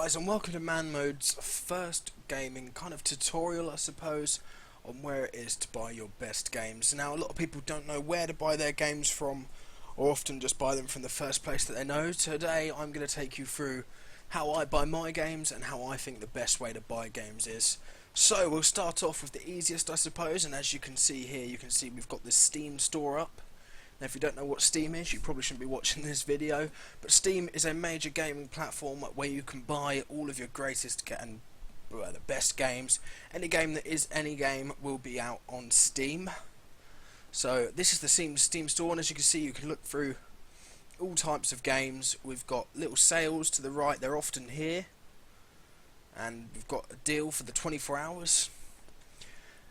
guys, and welcome to Man Mode's first gaming kind of tutorial, I suppose, on where it is to buy your best games. Now, a lot of people don't know where to buy their games from, or often just buy them from the first place that they know. Today, I'm going to take you through how I buy my games and how I think the best way to buy games is. So, we'll start off with the easiest, I suppose, and as you can see here, you can see we've got this Steam store up. Now, if you don't know what Steam is, you probably shouldn't be watching this video, but Steam is a major gaming platform where you can buy all of your greatest and the best games. Any game that is any game will be out on Steam. So this is the Steam store, and as you can see, you can look through all types of games. We've got little sales to the right, they're often here, and we've got a deal for the 24 hours.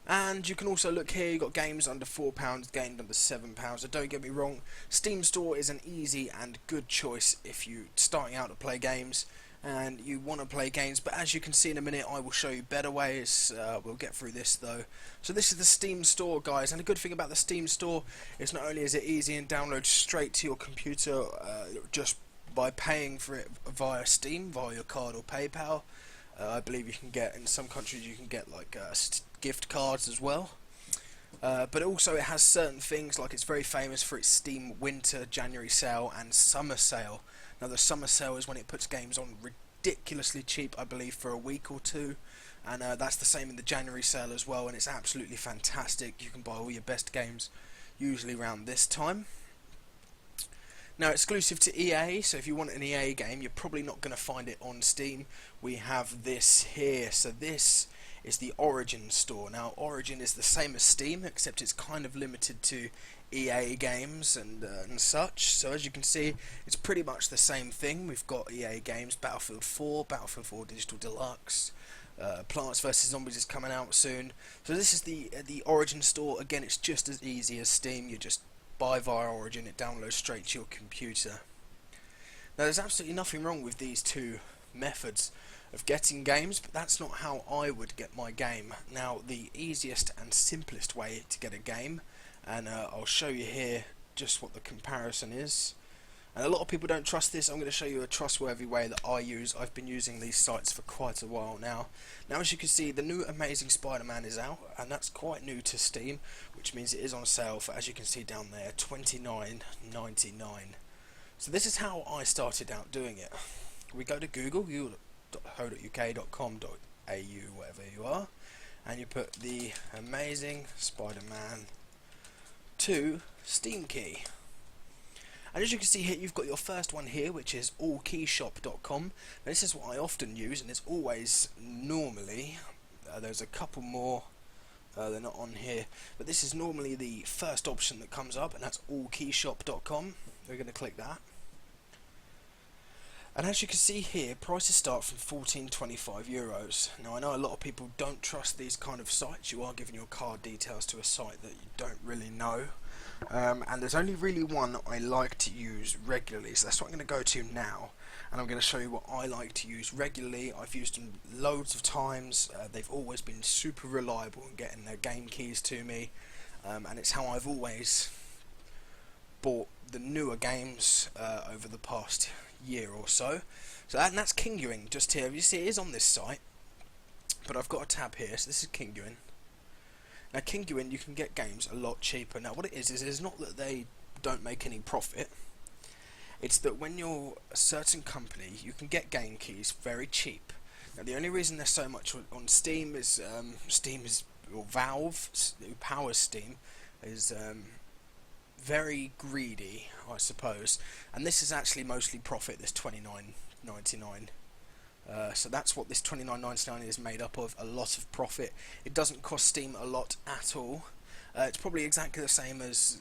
And you can also look here, you've got games under £4, games under £7. So don't get me wrong, Steam Store is an easy and good choice if you're starting out to play games and you want to play games, but as you can see in a minute, I will show you better ways. We'll get through this though. So this is the Steam Store, guys, and the good thing about the Steam Store is not only is it easy and download straight to your computer just by paying for it via Steam, via your card or PayPal. I believe you can get, in some countries you can get like gift cards as well, but also it has certain things, like it's very famous for its Steam winter, January sale and summer sale. Now the summer sale is when it puts games on ridiculously cheap, I believe for a week or two, and that's the same in the January sale as well, and it's absolutely fantastic. You can buy all your best games usually around this time. Now, exclusive to EA, so if you want an EA game, you're probably not going to find it on Steam. We have this here, so this is the Origin store. Now, Origin is the same as Steam, except it's kind of limited to EA games and such. So as you can see, it's pretty much the same thing. We've got EA games, Battlefield 4, Battlefield 4 Digital Deluxe, Plants vs Zombies is coming out soon. So this is the Origin store. Again, it's just as easy as Steam. You just buy via Origin, it downloads straight to your computer. Now there's absolutely nothing wrong with these two methods of getting games, but that's not how I would get my game. Now the easiest and simplest way to get a game, and I'll show you here just what the comparison is. And a lot of people don't trust this. I'm going to show you a trustworthy way that I use. I've been using these sites for quite a while now. Now, as you can see, the new Amazing Spider-Man is out, and that's quite new to Steam, which means it is on sale for, as you can see down there, $29.99. So this is how I started out doing it. We go to Google, google.co.uk.com.au, wherever you are, and you put the Amazing Spider-Man 2 Steam key. And as you can see here, you've got your first one here, which is allkeyshop.com. Now this is what I often use, and it's always normally, there's a couple more, they're not on here, but this is normally the first option that comes up, and that's allkeyshop.com. We're going to click that. And as you can see here, prices start from €14.25. Now I know a lot of people don't trust these kind of sites. You are giving your card details to a site that you don't really know. And there's only really one I like to use regularly, so that's what I'm going to go to now, and I'm going to show you what I like to use regularly. I've used them loads of times. They've always been super reliable in getting their game keys to me, and it's how I've always bought the newer games over the past year or so. So that's Kinguin just here. You see it is on this site, but I've got a tab here, so this is Kinguin. Now Kinguin, you can get games a lot cheaper. Now what it is it's not that they don't make any profit, it's that when you're a certain company, you can get game keys very cheap. Now the only reason there's so much on Steam is or Valve, who powers Steam, is very greedy, I suppose, and this is actually mostly profit, this $29.99. So that's what this $29.99 is made up of, a lot of profit. It doesn't cost Steam a lot at all. It's probably exactly the same as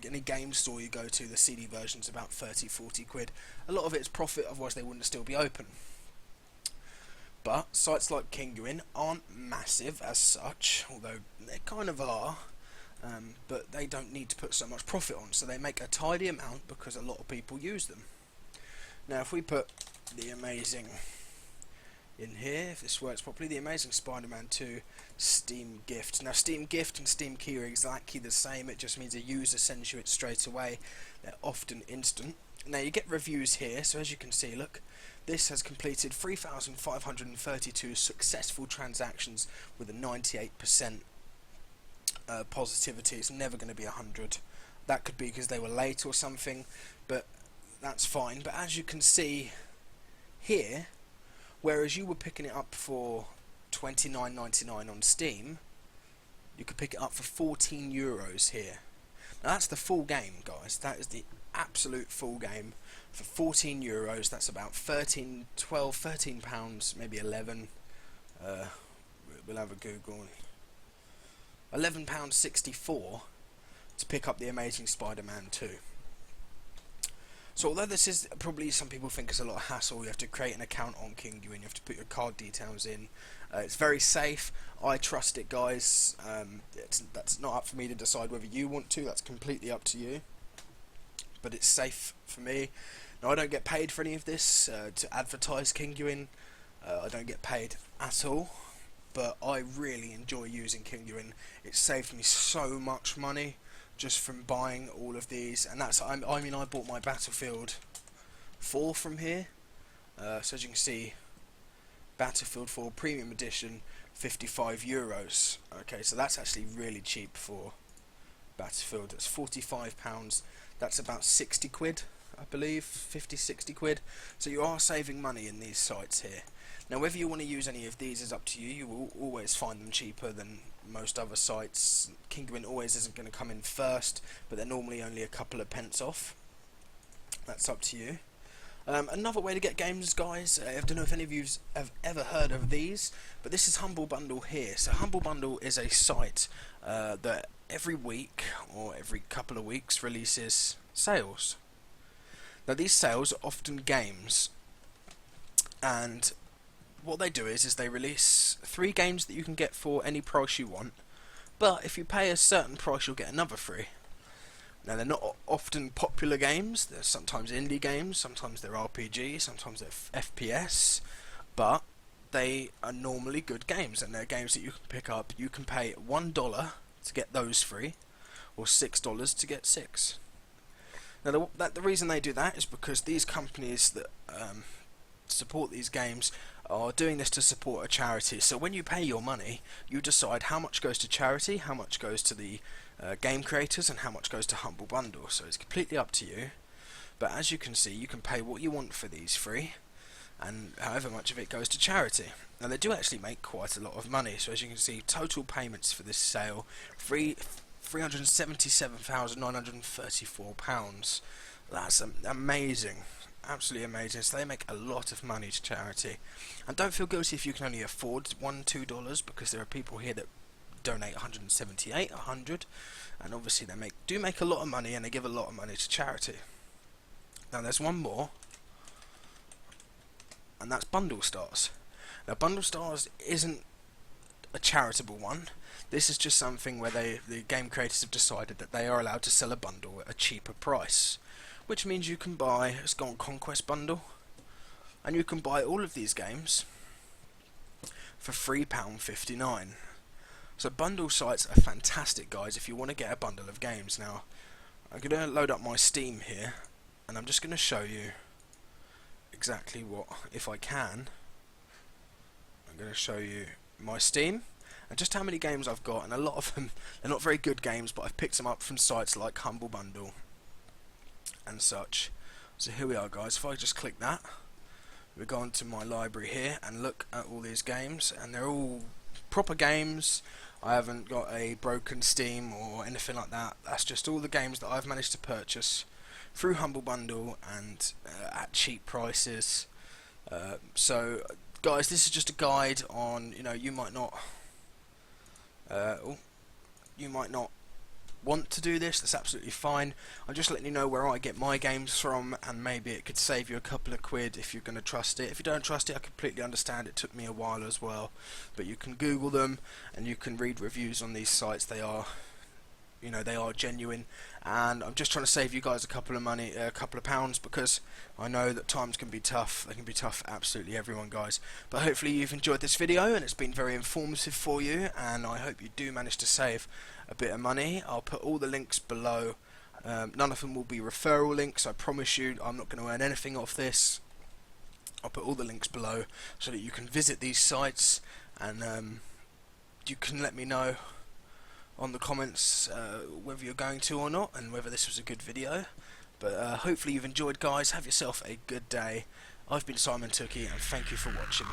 any game store you go to. The CD version's about 30-40 quid. A lot of it's profit, otherwise they wouldn't still be open. But sites like Kinguin aren't massive as such, although they kind of are, but they don't need to put so much profit on, so they make a tidy amount because a lot of people use them. Now if we put the Amazing in here, if this works properly, the Amazing Spider-Man 2 Steam Gift. Now Steam Gift and Steam Key are exactly the same, it just means a user sends you it straight away. They're often instant. Now you get reviews here, so as you can see, look, this has completed 3,532 successful transactions with a 98% positivity. It's never going to be 100. That could be because they were late or something, but that's fine. But as you can see here, whereas you were picking it up for £29.99 on Steam, you could pick it up for €14 here. Now that's the full game, guys. That is the absolute full game for €14. That's about 13 pounds, maybe 11. We'll have a Google. £11.64 to pick up the Amazing Spider-Man 2. So although this is probably, some people think it's a lot of hassle, you have to create an account on Kinguin, you have to put your card details in. It's very safe. I trust it, guys. That's not up for me to decide whether you want to. That's completely up to you. But it's safe for me. Now, I don't get paid for any of this to advertise Kinguin. I don't get paid at all. But I really enjoy using Kinguin. It saved me so much money just from buying all of these. And that's, I mean, I bought my Battlefield 4 from here. So as you can see, Battlefield 4 Premium Edition, €55. Okay, so that's actually really cheap for Battlefield. It's £45. That's about 60 quid, I believe, 50, 60 quid. So you are saving money in these sites here. Now, whether you want to use any of these is up to you. You will always find them cheaper than most other sites. Kinguin always isn't going to come in first, but they're normally only a couple of pence off. That's up to you. Another way to get games, guys, I don't know if any of you have ever heard of these, but this is Humble Bundle here. So Humble Bundle is a site that every week or every couple of weeks releases sales. Now these sales are often games, and what they do is they release 3 games that you can get for any price you want, but if you pay a certain price you'll get another 3. Now they're not often popular games, they're sometimes indie games, sometimes they're RPG, sometimes they're FPS, but they are normally good games, and they're games that you can pick up. You can pay $1 to get those 3, or $6 to get 6. Now the reason they do that is because these companies that support these games are doing this to support a charity. So when you pay your money, you decide how much goes to charity, how much goes to the game creators, and how much goes to Humble Bundle. So it's completely up to you. But as you can see, you can pay what you want for these 3, and however much of it goes to charity. Now they do actually make quite a lot of money. So as you can see, total payments for this sale, £377,934. That's amazing. Absolutely amazing. So they make a lot of money to charity. And don't feel guilty if you can only afford $1, $2, because there are people here that donate 178, 100, and obviously they do make a lot of money, and they give a lot of money to charity. Now there's one more, and that's Bundle Stars. Now Bundle Stars isn't a charitable one. This is just something where the game creators have decided that they are allowed to sell a bundle at a cheaper price, which means you can buy, let's go on Conquest Bundle, and you can buy all of these games for £3.59. So bundle sites are fantastic, guys, if you want to get a bundle of games. Now, I'm going to load up my Steam here, and I'm just going to show you exactly what, if I can, I'm going to show you my Steam, and just how many games I've got, and a lot of them, they're not very good games, but I've picked them up from sites like Humble Bundle and such. So here we are, guys. If I just click that, we go onto my library here and look at all these games, and they're all proper games. I haven't got a broken Steam or anything like that. That's just all the games that I've managed to purchase through Humble Bundle and at cheap prices. So guys, this is just a guide on, you might not want to do this. That's absolutely fine. I'm just letting you know where I get my games from, and maybe it could save you a couple of quid if you're going to trust it. If you don't trust it, I completely understand. It took me a while as well, but you can Google them and you can read reviews on these sites. They are genuine, and I'm just trying to save you guys a couple of pounds, because I know that times can be tough. They can be tough for absolutely everyone, guys. But hopefully you've enjoyed this video and it's been very informative for you, and I hope you do manage to save a bit of money. I'll put all the links below. None of them will be referral links. I promise you, I'm not going to earn anything off this. I'll put all the links below so that you can visit these sites, and you can let me know on the comments whether you're going to or not, and whether this was a good video. But hopefully you've enjoyed, guys. Have yourself a good day. I've been Simon Tookie, and thank you for watching.